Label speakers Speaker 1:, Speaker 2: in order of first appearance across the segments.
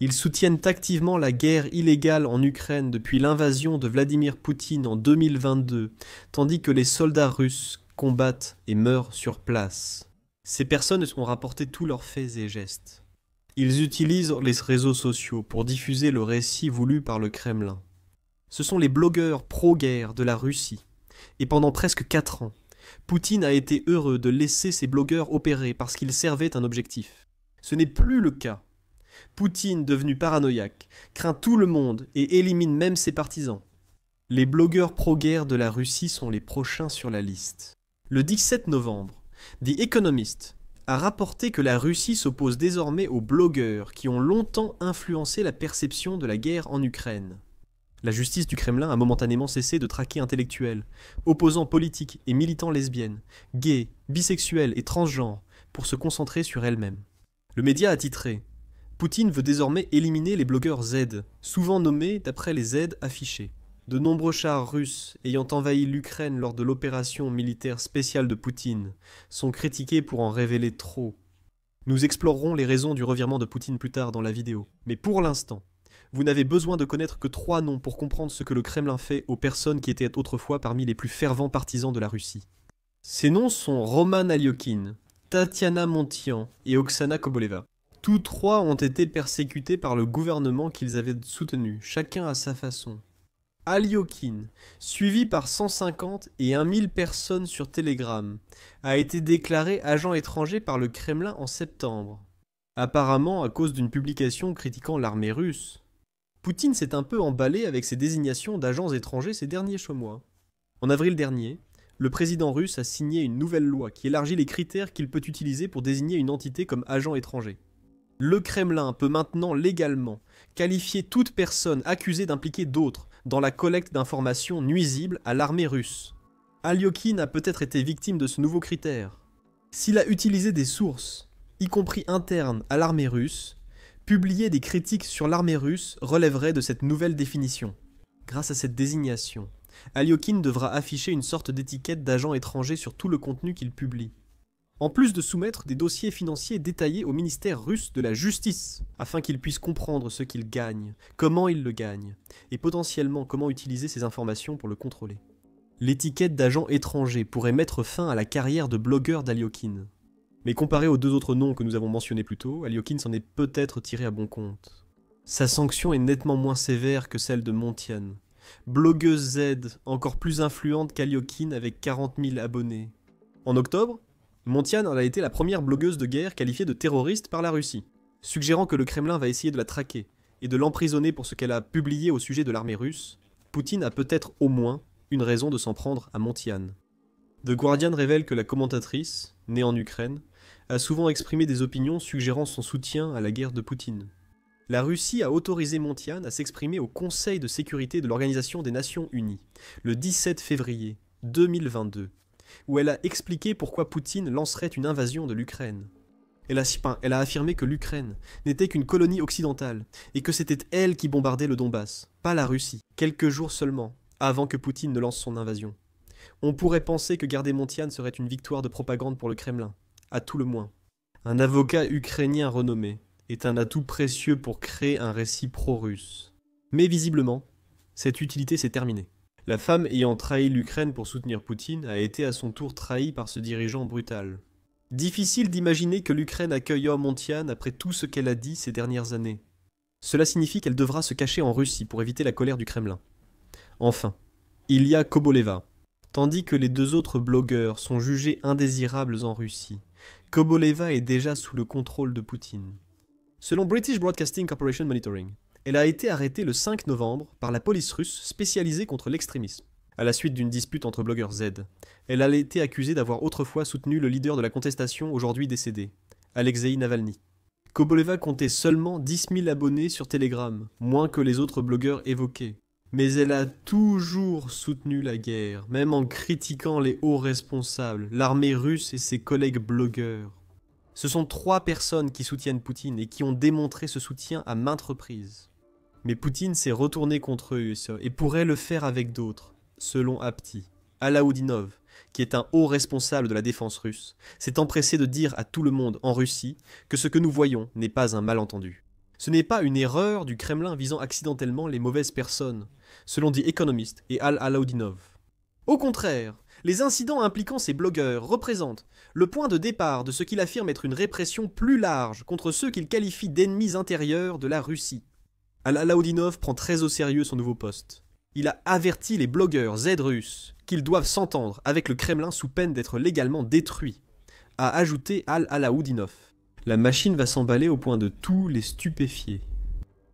Speaker 1: Ils soutiennent activement la guerre illégale en Ukraine depuis l'invasion de Vladimir Poutine en 2022, tandis que les soldats russes combattent et meurent sur place. Ces personnes ont rapporté tous leurs faits et gestes. Ils utilisent les réseaux sociaux pour diffuser le récit voulu par le Kremlin. Ce sont les blogueurs pro-guerre de la Russie. Et pendant presque 4 ans, Poutine a été heureux de laisser ces blogueurs opérer parce qu'ils servaient un objectif. Ce n'est plus le cas. Poutine, devenu paranoïaque, craint tout le monde et élimine même ses partisans. Les blogueurs pro-guerre de la Russie sont les prochains sur la liste. Le 17 novembre, The Economist a rapporté que la Russie s'oppose désormais aux blogueurs qui ont longtemps influencé la perception de la guerre en Ukraine. La justice du Kremlin a momentanément cessé de traquer intellectuels, opposants politiques et militants lesbiennes, gays, bisexuels et transgenres pour se concentrer sur elle-même. Le média a titré « Poutine veut désormais éliminer les blogueurs Z, souvent nommés d'après les Z affichés. De nombreux chars russes ayant envahi l'Ukraine lors de l'opération militaire spéciale de Poutine sont critiqués pour en révéler trop. Nous explorerons les raisons du revirement de Poutine plus tard dans la vidéo. Mais pour l'instant, vous n'avez besoin de connaître que 3 noms pour comprendre ce que le Kremlin fait aux personnes qui étaient autrefois parmi les plus fervents partisans de la Russie. Ces noms sont Roman Aliokin, Tatiana Montian et Oksana Koboleva. Tous 3 ont été persécutés par le gouvernement qu'ils avaient soutenu, chacun à sa façon. Aliokin, suivi par 150 et 1000 personnes sur Telegram, a été déclaré agent étranger par le Kremlin en septembre. Apparemment à cause d'une publication critiquant l'armée russe. Poutine s'est un peu emballé avec ses désignations d'agents étrangers ces derniers mois. En avril dernier, le président russe a signé une nouvelle loi qui élargit les critères qu'il peut utiliser pour désigner une entité comme agent étranger. Le Kremlin peut maintenant légalement qualifier toute personne accusée d'impliquer d'autres dans la collecte d'informations nuisibles à l'armée russe. Aliokin a peut-être été victime de ce nouveau critère. S'il a utilisé des sources, y compris internes à l'armée russe, publier des critiques sur l'armée russe relèverait de cette nouvelle définition. Grâce à cette désignation, Aliokin devra afficher une sorte d'étiquette d'agent étranger sur tout le contenu qu'il publie. En plus de soumettre des dossiers financiers détaillés au ministère russe de la Justice, afin qu'il puisse comprendre ce qu'il gagne, comment il le gagne, et potentiellement comment utiliser ces informations pour le contrôler. L'étiquette d'agent étranger pourrait mettre fin à la carrière de blogueur d'Aliokin. Mais comparé aux 2 autres noms que nous avons mentionnés plus tôt, Aliokin s'en est peut-être tiré à bon compte. Sa sanction est nettement moins sévère que celle de Montian, blogueuse Z encore plus influente qu'Aliokin avec 40 000 abonnés. En octobre, Montian a été la première blogueuse de guerre qualifiée de terroriste par la Russie, suggérant que le Kremlin va essayer de la traquer et de l'emprisonner pour ce qu'elle a publié au sujet de l'armée russe. Poutine a peut-être au moins une raison de s'en prendre à Montian. The Guardian révèle que la commentatrice, née en Ukraine, a souvent exprimé des opinions suggérant son soutien à la guerre de Poutine. La Russie a autorisé Montian à s'exprimer au Conseil de sécurité de l'Organisation des Nations Unies, le 17 février 2022, où elle a expliqué pourquoi Poutine lancerait une invasion de l'Ukraine. Elle a affirmé que l'Ukraine n'était qu'une colonie occidentale, et que c'était elle qui bombardait le Donbass, pas la Russie, quelques jours seulement, avant que Poutine ne lance son invasion. On pourrait penser que garder Montian serait une victoire de propagande pour le Kremlin, à tout le moins. Un avocat ukrainien renommé est un atout précieux pour créer un récit pro-russe. Mais visiblement, cette utilité s'est terminée. La femme ayant trahi l'Ukraine pour soutenir Poutine a été à son tour trahie par ce dirigeant brutal. Difficile d'imaginer que l'Ukraine accueille Montian après tout ce qu'elle a dit ces dernières années. Cela signifie qu'elle devra se cacher en Russie pour éviter la colère du Kremlin. Enfin, il y a Koboleva. Tandis que les 2 autres blogueurs sont jugés indésirables en Russie, Koboleva est déjà sous le contrôle de Poutine. Selon British Broadcasting Corporation Monitoring, elle a été arrêtée le 5 novembre par la police russe spécialisée contre l'extrémisme, à la suite d'une dispute entre blogueurs Z. Elle a été accusée d'avoir autrefois soutenu le leader de la contestation aujourd'hui décédé, Alexei Navalny. Koboleva comptait seulement 10 000 abonnés sur Telegram, moins que les autres blogueurs évoqués. Mais elle a toujours soutenu la guerre, même en critiquant les hauts responsables, l'armée russe et ses collègues blogueurs. Ce sont 3 personnes qui soutiennent Poutine et qui ont démontré ce soutien à maintes reprises. Mais Poutine s'est retourné contre eux et pourrait le faire avec d'autres, selon Apti. Alaoudinov, qui est un haut responsable de la défense russe, s'est empressé de dire à tout le monde en Russie que ce que nous voyons n'est pas un malentendu. Ce n'est pas une erreur du Kremlin visant accidentellement les mauvaises personnes, selon The Economist et Al-Alaoudinov. Au contraire, les incidents impliquant ces blogueurs représentent le point de départ de ce qu'il affirme être une répression plus large contre ceux qu'il qualifie d'ennemis intérieurs de la Russie. Al-Alaoudinov prend très au sérieux son nouveau poste. Il a averti les blogueurs Z-russes qu'ils doivent s'entendre avec le Kremlin sous peine d'être légalement détruits, a ajouté Al-Alaoudinov. La machine va s'emballer au point de tout les stupéfier.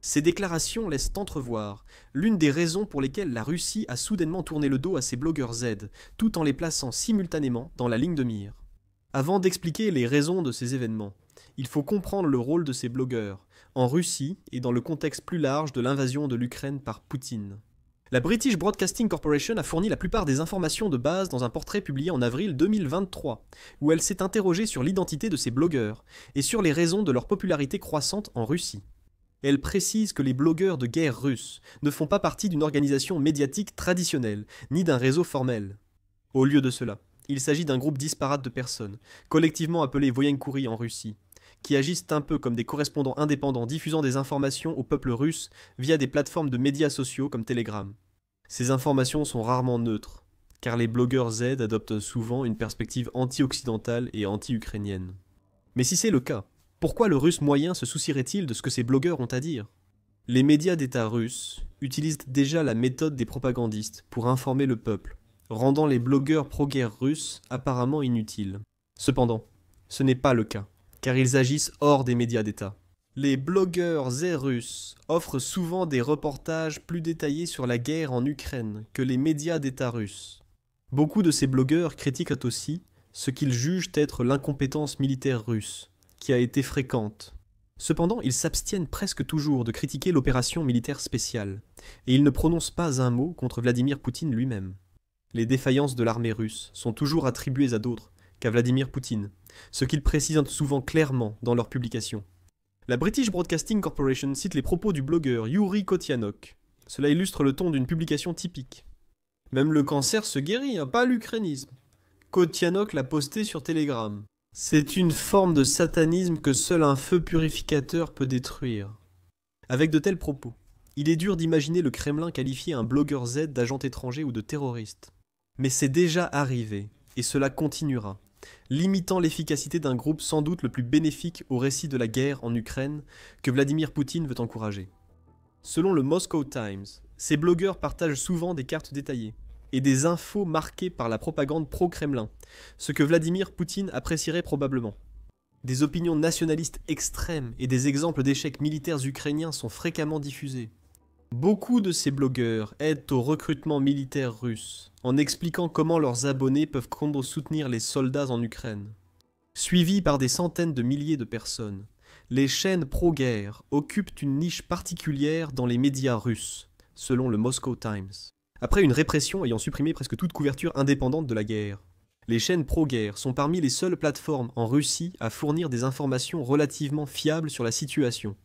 Speaker 1: Ces déclarations laissent entrevoir l'une des raisons pour lesquelles la Russie a soudainement tourné le dos à ses blogueurs Z, tout en les plaçant simultanément dans la ligne de mire. Avant d'expliquer les raisons de ces événements, il faut comprendre le rôle de ces blogueurs, en Russie et dans le contexte plus large de l'invasion de l'Ukraine par Poutine. La British Broadcasting Corporation a fourni la plupart des informations de base dans un portrait publié en avril 2023, où elle s'est interrogée sur l'identité de ces blogueurs et sur les raisons de leur popularité croissante en Russie. Elle précise que les blogueurs de guerre russes ne font pas partie d'une organisation médiatique traditionnelle, ni d'un réseau formel. Au lieu de cela, il s'agit d'un groupe disparate de personnes, collectivement appelés Voyenkouri en Russie, qui agissent un peu comme des correspondants indépendants diffusant des informations au peuple russe via des plateformes de médias sociaux comme Telegram. Ces informations sont rarement neutres, car les blogueurs Z adoptent souvent une perspective anti-occidentale et anti-ukrainienne. Mais si c'est le cas, pourquoi le russe moyen se soucierait-il de ce que ces blogueurs ont à dire ? Les médias d'État russes utilisent déjà la méthode des propagandistes pour informer le peuple, rendant les blogueurs pro-guerre russes apparemment inutiles. Cependant, ce n'est pas le cas, car ils agissent hors des médias d'État. Les blogueurs russes offrent souvent des reportages plus détaillés sur la guerre en Ukraine que les médias d'État russes. Beaucoup de ces blogueurs critiquent aussi ce qu'ils jugent être l'incompétence militaire russe, qui a été fréquente. Cependant, ils s'abstiennent presque toujours de critiquer l'opération militaire spéciale, et ils ne prononcent pas un mot contre Vladimir Poutine lui-même. Les défaillances de l'armée russe sont toujours attribuées à d'autres qu'à Vladimir Poutine, ce qu'ils précisent souvent clairement dans leurs publications. La British Broadcasting Corporation cite les propos du blogueur Yuri Kotianok. Cela illustre le ton d'une publication typique. Même le cancer se guérit, pas l'ukrainisme. Kotianok l'a posté sur Telegram. C'est une forme de satanisme que seul un feu purificateur peut détruire. Avec de tels propos, il est dur d'imaginer le Kremlin qualifier un blogueur Z d'agent étranger ou de terroriste. Mais c'est déjà arrivé, et cela continuera, limitant l'efficacité d'un groupe sans doute le plus bénéfique au récit de la guerre en Ukraine que Vladimir Poutine veut encourager. Selon le Moscow Times, ces blogueurs partagent souvent des cartes détaillées et des infos marquées par la propagande pro-Kremlin, ce que Vladimir Poutine apprécierait probablement. Des opinions nationalistes extrêmes et des exemples d'échecs militaires ukrainiens sont fréquemment diffusés. Beaucoup de ces blogueurs aident au recrutement militaire russe, en expliquant comment leurs abonnés peuvent soutenir les soldats en Ukraine. Suivis par des centaines de milliers de personnes, les chaînes pro-guerre occupent une niche particulière dans les médias russes, selon le Moscow Times. Après une répression ayant supprimé presque toute couverture indépendante de la guerre, les chaînes pro-guerre sont parmi les seules plateformes en Russie à fournir des informations relativement fiables sur la situation.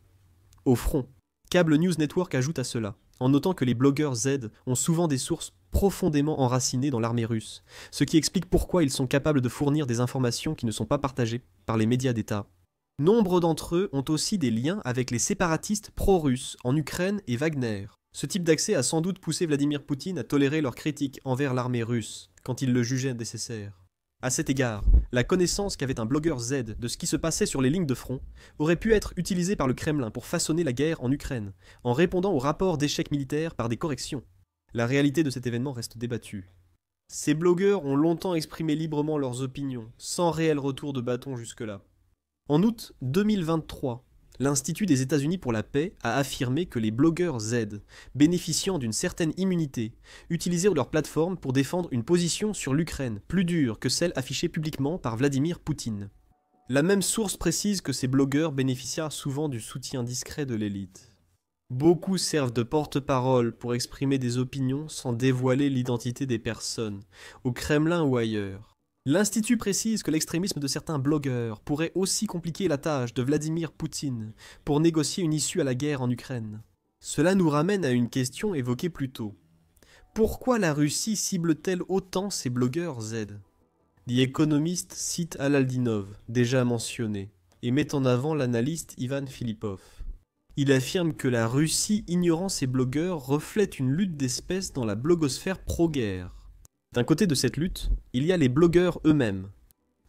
Speaker 1: Au front, Cable News Network ajoute à cela, en notant que les blogueurs Z ont souvent des sources profondément enracinées dans l'armée russe, ce qui explique pourquoi ils sont capables de fournir des informations qui ne sont pas partagées par les médias d'État. Nombre d'entre eux ont aussi des liens avec les séparatistes pro-russes en Ukraine et Wagner. Ce type d'accès a sans doute poussé Vladimir Poutine à tolérer leurs critiques envers l'armée russe, quand il le jugeait nécessaire. À cet égard, la connaissance qu'avait un blogueur Z de ce qui se passait sur les lignes de front aurait pu être utilisée par le Kremlin pour façonner la guerre en Ukraine, en répondant au rapport d'échec militaire par des corrections. La réalité de cet événement reste débattue. Ces blogueurs ont longtemps exprimé librement leurs opinions, sans réel retour de bâton jusque-là. En août 2023, l'Institut des États-Unis pour la paix a affirmé que les blogueurs Z, bénéficiant d'une certaine immunité, utilisaient leur plateforme pour défendre une position sur l'Ukraine plus dure que celle affichée publiquement par Vladimir Poutine. La même source précise que ces blogueurs bénéficiaient souvent du soutien discret de l'élite. Beaucoup servent de porte-parole pour exprimer des opinions sans dévoiler l'identité des personnes, au Kremlin ou ailleurs. L'Institut précise que l'extrémisme de certains blogueurs pourrait aussi compliquer la tâche de Vladimir Poutine pour négocier une issue à la guerre en Ukraine. Cela nous ramène à une question évoquée plus tôt. Pourquoi la Russie cible-t-elle autant ces blogueurs Z ? The Economist cite Al-Alaoudinov, déjà mentionné, et met en avant l'analyste Ivan Filippov. Il affirme que la Russie ignorant ses blogueurs reflète une lutte d'espèces dans la blogosphère pro-guerre. D'un côté de cette lutte, il y a les blogueurs eux-mêmes.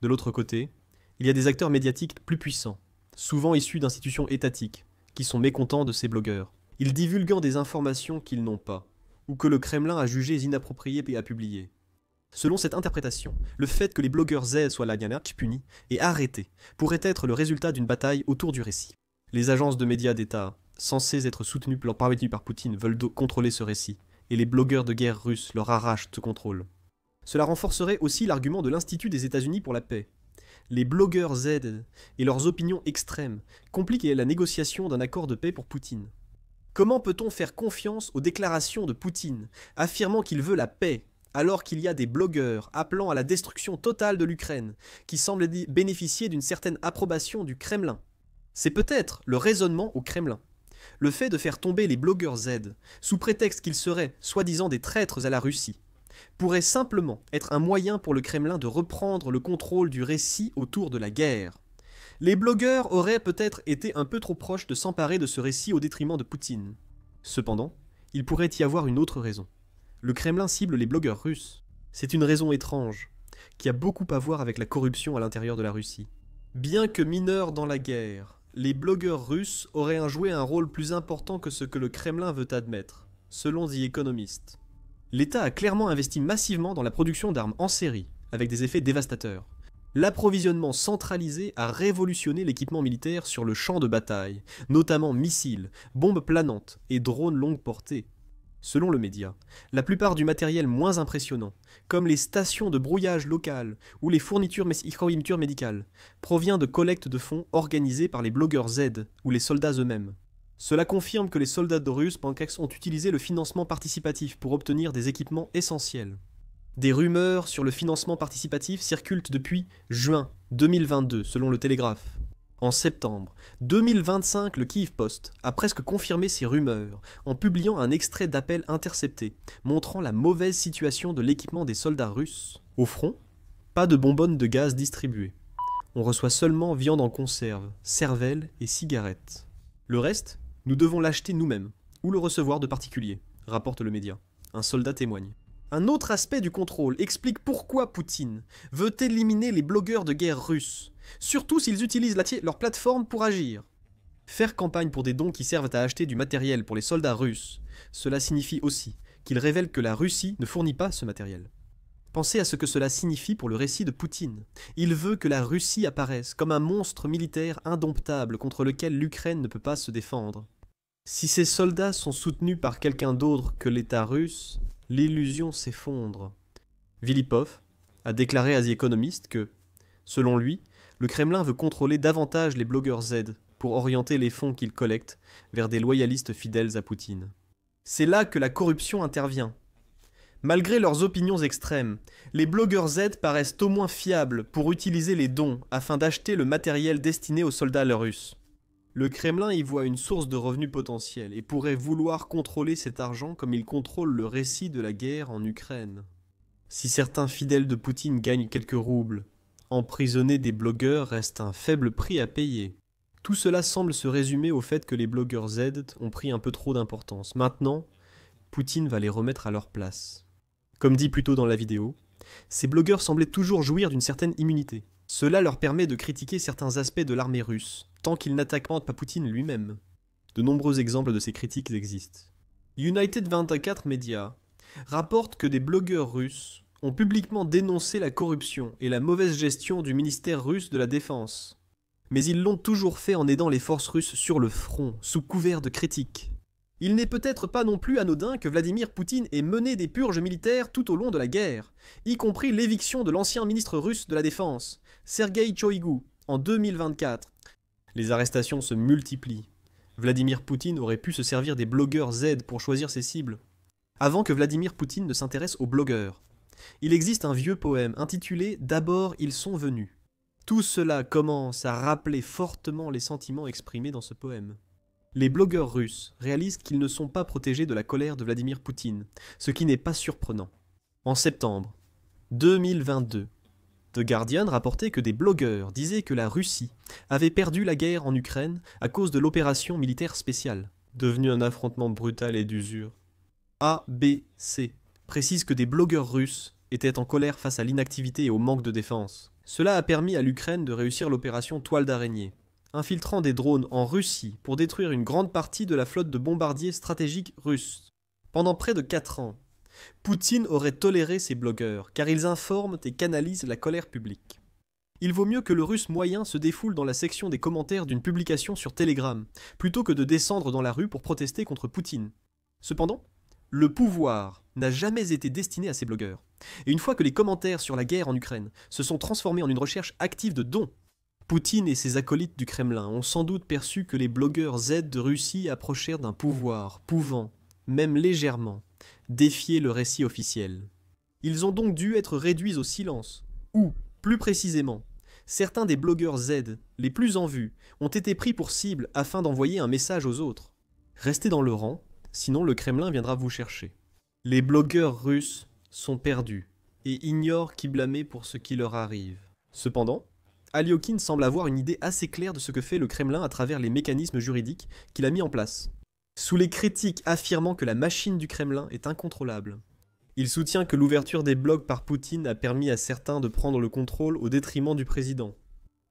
Speaker 1: De l'autre côté, il y a des acteurs médiatiques plus puissants, souvent issus d'institutions étatiques, qui sont mécontents de ces blogueurs. Ils divulguent des informations qu'ils n'ont pas, ou que le Kremlin a jugées inappropriées et à publier. Selon cette interprétation, le fait que les blogueurs Z soient la punis et arrêtés pourrait être le résultat d'une bataille autour du récit. Les agences de médias d'État, censées être soutenues par Poutine, veulent contrôler ce récit, et les blogueurs de guerre russes leur arrachent ce contrôle. Cela renforcerait aussi l'argument de l'Institut des États-Unis pour la paix. Les blogueurs Z et leurs opinions extrêmes compliquent la négociation d'un accord de paix pour Poutine. Comment peut-on faire confiance aux déclarations de Poutine, affirmant qu'il veut la paix, alors qu'il y a des blogueurs appelant à la destruction totale de l'Ukraine, qui semblent bénéficier d'une certaine approbation du Kremlin? C'est peut-être le raisonnement au Kremlin. Le fait de faire tomber les blogueurs Z, sous prétexte qu'ils seraient soi-disant des traîtres à la Russie, pourrait simplement être un moyen pour le Kremlin de reprendre le contrôle du récit autour de la guerre. Les blogueurs auraient peut-être été un peu trop proches de s'emparer de ce récit au détriment de Poutine. Cependant, il pourrait y avoir une autre raison. Le Kremlin cible les blogueurs russes. C'est une raison étrange, qui a beaucoup à voir avec la corruption à l'intérieur de la Russie. Bien que mineurs dans la guerre, les blogueurs russes auraient joué un rôle plus important que ce que le Kremlin veut admettre, selon The Economist. L'État a clairement investi massivement dans la production d'armes en série, avec des effets dévastateurs. L'approvisionnement centralisé a révolutionné l'équipement militaire sur le champ de bataille, notamment missiles, bombes planantes et drones longue portée. Selon le média, la plupart du matériel moins impressionnant, comme les stations de brouillage locales ou les fournitures médicales, provient de collectes de fonds organisées par les blogueurs Z ou les soldats eux-mêmes. Cela confirme que les soldats russes ont utilisé le financement participatif pour obtenir des équipements essentiels. Des rumeurs sur le financement participatif circulent depuis juin 2022, selon le Télégraphe. En septembre 2025, le Kyiv Post a presque confirmé ces rumeurs en publiant un extrait d'appel intercepté montrant la mauvaise situation de l'équipement des soldats russes. Au front, pas de bonbonnes de gaz distribuées. On reçoit seulement viande en conserve, cervelle et cigarettes. Le reste, nous devons l'acheter nous-mêmes, ou le recevoir de particuliers, rapporte le média. Un soldat témoigne. Un autre aspect du contrôle explique pourquoi Poutine veut éliminer les blogueurs de guerre russes, surtout s'ils utilisent leur plateforme pour agir. Faire campagne pour des dons qui servent à acheter du matériel pour les soldats russes, cela signifie aussi qu'il révèle que la Russie ne fournit pas ce matériel. Pensez à ce que cela signifie pour le récit de Poutine. Il veut que la Russie apparaisse comme un monstre militaire indomptable contre lequel l'Ukraine ne peut pas se défendre. Si ces soldats sont soutenus par quelqu'un d'autre que l'État russe, l'illusion s'effondre. Vilipov a déclaré à The Economist que, selon lui, le Kremlin veut contrôler davantage les blogueurs Z pour orienter les fonds qu'il collecte vers des loyalistes fidèles à Poutine. C'est là que la corruption intervient. Malgré leurs opinions extrêmes, les blogueurs Z paraissent au moins fiables pour utiliser les dons afin d'acheter le matériel destiné aux soldats russes. Le Kremlin y voit une source de revenus potentiels et pourrait vouloir contrôler cet argent comme il contrôle le récit de la guerre en Ukraine. Si certains fidèles de Poutine gagnent quelques roubles, emprisonner des blogueurs reste un faible prix à payer. Tout cela semble se résumer au fait que les blogueurs Z ont pris un peu trop d'importance. Maintenant, Poutine va les remettre à leur place. Comme dit plus tôt dans la vidéo, ces blogueurs semblaient toujours jouir d'une certaine immunité. Cela leur permet de critiquer certains aspects de l'armée russe, tant qu'ils n'attaquent pas Poutine lui-même. De nombreux exemples de ces critiques existent. United 24 Media rapporte que des blogueurs russes ont publiquement dénoncé la corruption et la mauvaise gestion du ministère russe de la Défense. Mais ils l'ont toujours fait en aidant les forces russes sur le front, sous couvert de critiques. Il n'est peut-être pas non plus anodin que Vladimir Poutine ait mené des purges militaires tout au long de la guerre, y compris l'éviction de l'ancien ministre russe de la Défense, Sergueï Shoigu, en 2024. Les arrestations se multiplient. Vladimir Poutine aurait pu se servir des blogueurs Z pour choisir ses cibles. Avant que Vladimir Poutine ne s'intéresse aux blogueurs, il existe un vieux poème intitulé « D'abord ils sont venus ». Tout cela commence à rappeler fortement les sentiments exprimés dans ce poème. Les blogueurs russes réalisent qu'ils ne sont pas protégés de la colère de Vladimir Poutine, ce qui n'est pas surprenant. En septembre 2022, The Guardian rapportait que des blogueurs disaient que la Russie avait perdu la guerre en Ukraine à cause de l'opération militaire spéciale, devenue un affrontement brutal et d'usure. ABC précise que des blogueurs russes étaient en colère face à l'inactivité et au manque de défense. Cela a permis à l'Ukraine de réussir l'opération Toile d'araignée, infiltrant des drones en Russie pour détruire une grande partie de la flotte de bombardiers stratégiques russes. Pendant près de 4 ans, Poutine aurait toléré ces blogueurs, car ils informent et canalisent la colère publique. Il vaut mieux que le russe moyen se défoule dans la section des commentaires d'une publication sur Telegram, plutôt que de descendre dans la rue pour protester contre Poutine. Cependant, le pouvoir n'a jamais été destiné à ces blogueurs. Et une fois que les commentaires sur la guerre en Ukraine se sont transformés en une recherche active de dons, Poutine et ses acolytes du Kremlin ont sans doute perçu que les blogueurs Z de Russie approchèrent d'un pouvoir pouvant, même légèrement, défier le récit officiel. Ils ont donc dû être réduits au silence, ou, plus précisément, certains des blogueurs Z, les plus en vue, ont été pris pour cible afin d'envoyer un message aux autres. Restez dans le rang, sinon le Kremlin viendra vous chercher. Les blogueurs russes sont perdus et ignorent qui blâmer pour ce qui leur arrive. Cependant, Aliokin semble avoir une idée assez claire de ce que fait le Kremlin à travers les mécanismes juridiques qu'il a mis en place. Sous les critiques affirmant que la machine du Kremlin est incontrôlable, il soutient que l'ouverture des blogs par Poutine a permis à certains de prendre le contrôle au détriment du président.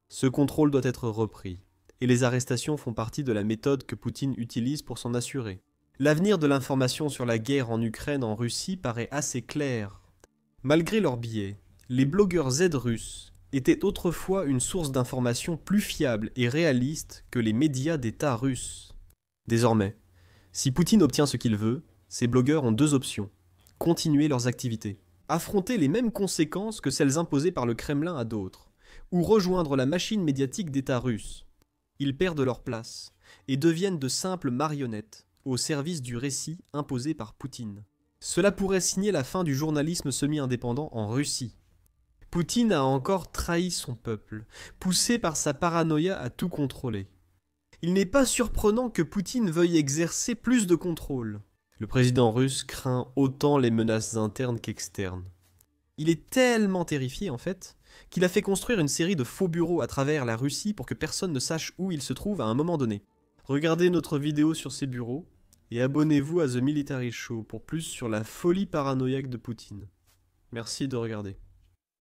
Speaker 1: Ce contrôle doit être repris, et les arrestations font partie de la méthode que Poutine utilise pour s'en assurer. L'avenir de l'information sur la guerre en Ukraine en Russie paraît assez clair. Malgré leurs biais, les blogueurs Z russes étaient autrefois une source d'information plus fiable et réaliste que les médias d'État russes. Désormais, si Poutine obtient ce qu'il veut, ces blogueurs ont 2 options. Continuer leurs activités, affronter les mêmes conséquences que celles imposées par le Kremlin à d'autres, ou rejoindre la machine médiatique d'État russe. Ils perdent leur place et deviennent de simples marionnettes au service du récit imposé par Poutine. Cela pourrait signer la fin du journalisme semi-indépendant en Russie. Poutine a encore trahi son peuple, poussé par sa paranoïa à tout contrôler. Il n'est pas surprenant que Poutine veuille exercer plus de contrôle. Le président russe craint autant les menaces internes qu'externes. Il est tellement terrifié en fait, qu'il a fait construire une série de faux bureaux à travers la Russie pour que personne ne sache où il se trouve à un moment donné. Regardez notre vidéo sur ces bureaux, et abonnez-vous à The Military Show pour plus sur la folie paranoïaque de Poutine. Merci de regarder.